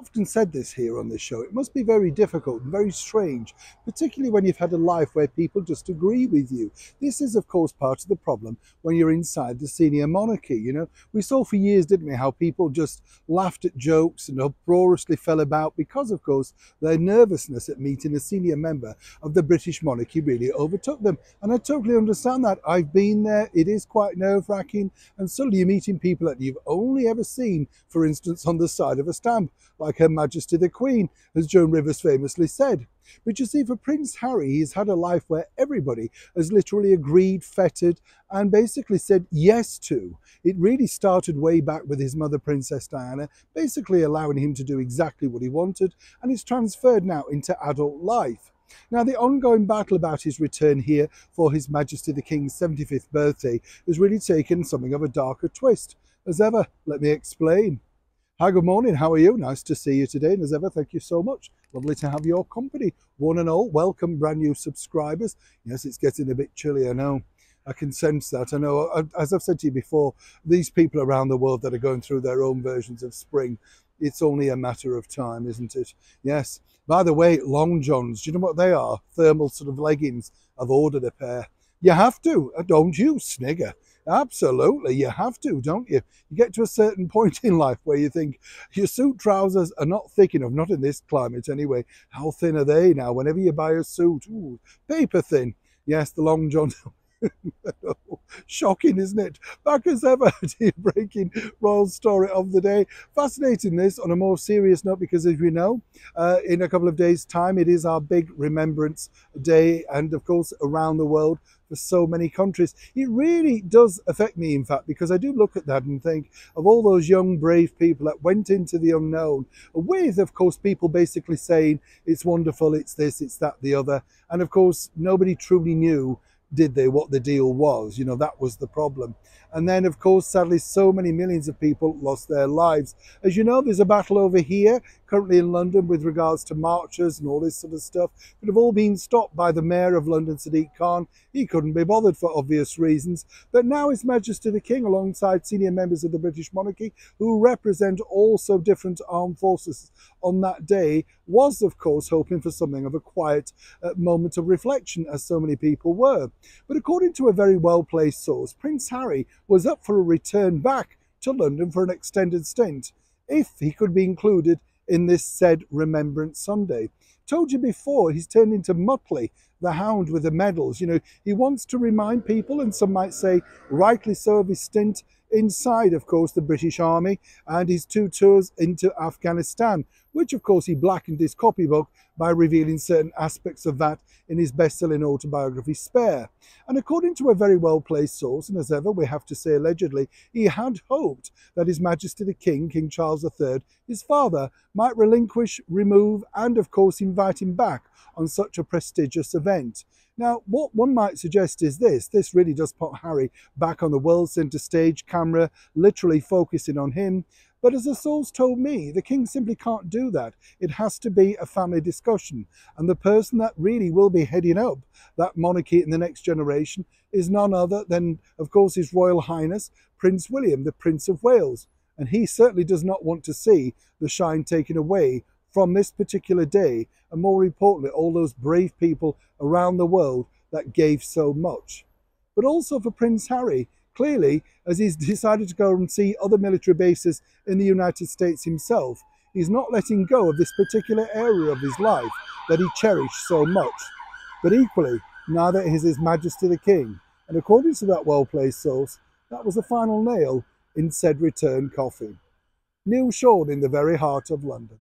often said this here on this show. It must be very difficult and very strange, particularly when you've had a life where people just agree with you. This is, of course, part of the problem when you're inside the senior monarchy. You know, we saw for years, didn't we, how people just laughed at jokes and uproariously fell about because, of course, their nervousness at meeting a senior member of the British monarchy really overtook them. And I totally understand that. I've been there. It is quite nerve-wracking. And suddenly you're meeting people that you've only ever seen, for instance, on the side of a stamp, like Her Majesty the Queen, as Joan Rivers famously said. But you see, for Prince Harry, he's had a life where everybody has literally agreed, fettered, and basically said yes to. It really started way back with his mother, Princess Diana, basically allowing him to do exactly what he wanted, and it's transferred now into adult life. Now, the ongoing battle about his return here for His Majesty the King's 75th birthday has really taken something of a darker twist. As ever, let me explain. Hi, good morning. How are you? Nice to see you today. And as ever, thank you so much. Lovely to have your company. One and all, welcome brand new subscribers. Yes, it's getting a bit chilly, I know. I can sense that. I know, as I've said to you before, these people around the world that are going through their own versions of spring, it's only a matter of time, isn't it? Yes. By the way, long johns, do you know what they are? Thermal sort of leggings. I've ordered a pair. You have to, don't you, snigger? Absolutely, you have to, don't you? You get to a certain point in life where you think your suit trousers are not thick enough, not in this climate anyway. How thin are they now? Whenever you buy a suit, ooh, paper thin. Yes, the long john. Shocking, isn't it? Back as ever to your breaking royal story of the day. Fascinating this on a more serious note because, as we know, in a couple of days' time, it is our big Remembrance Day, and of course, around the world for so many countries. It really does affect me, in fact, because I do look at that and think of all those young, brave people that went into the unknown with, of course, people basically saying it's wonderful, it's this, it's that, the other. And of course, nobody truly knew, did they, what the deal was. You know, that was the problem. And then, of course, sadly, so many millions of people lost their lives. As you know, there's a battle over here, currently in London, with regards to marchers and all this sort of stuff, that have all been stopped by the Mayor of London, Sadiq Khan. He couldn't be bothered for obvious reasons. But now His Majesty the King, alongside senior members of the British monarchy, who represent also different armed forces on that day, was, of course, hoping for something of a quiet moment of reflection, as so many people were. But according to a very well-placed source, Prince Harry was up for a return back to London for an extended stint, if he could be included in this said Remembrance Sunday. Told you before, he's turned into Muttley, the hound with the medals. You know, he wants to remind people, and some might say rightly so, of his stint inside, of course, the British Army and his 2 tours into Afghanistan, which, of course, he blackened his copybook by revealing certain aspects of that in his best-selling autobiography, Spare. And according to a very well-placed source, and as ever, we have to say allegedly, he had hoped that His Majesty the King, King Charles III, his father, might relinquish, remove, and, of course, invite him back on such a prestigious event. Now, what one might suggest is this really does put Harry back on the world centre stage, camera literally focusing on him. But as a source told me, the King simply can't do that. It has to be a family discussion. And the person that really will be heading up that monarchy in the next generation is none other than, of course, His Royal Highness, Prince William, the Prince of Wales. And he certainly does not want to see the shine taken away from this particular day, and more importantly, all those brave people around the world that gave so much. But also for Prince Harry, clearly, as he's decided to go and see other military bases in the United States himself, he's not letting go of this particular area of his life that he cherished so much. But equally, neither is His Majesty the King. And according to that well-placed source, that was the final nail in said return coffin. Neil Sean in the very heart of London.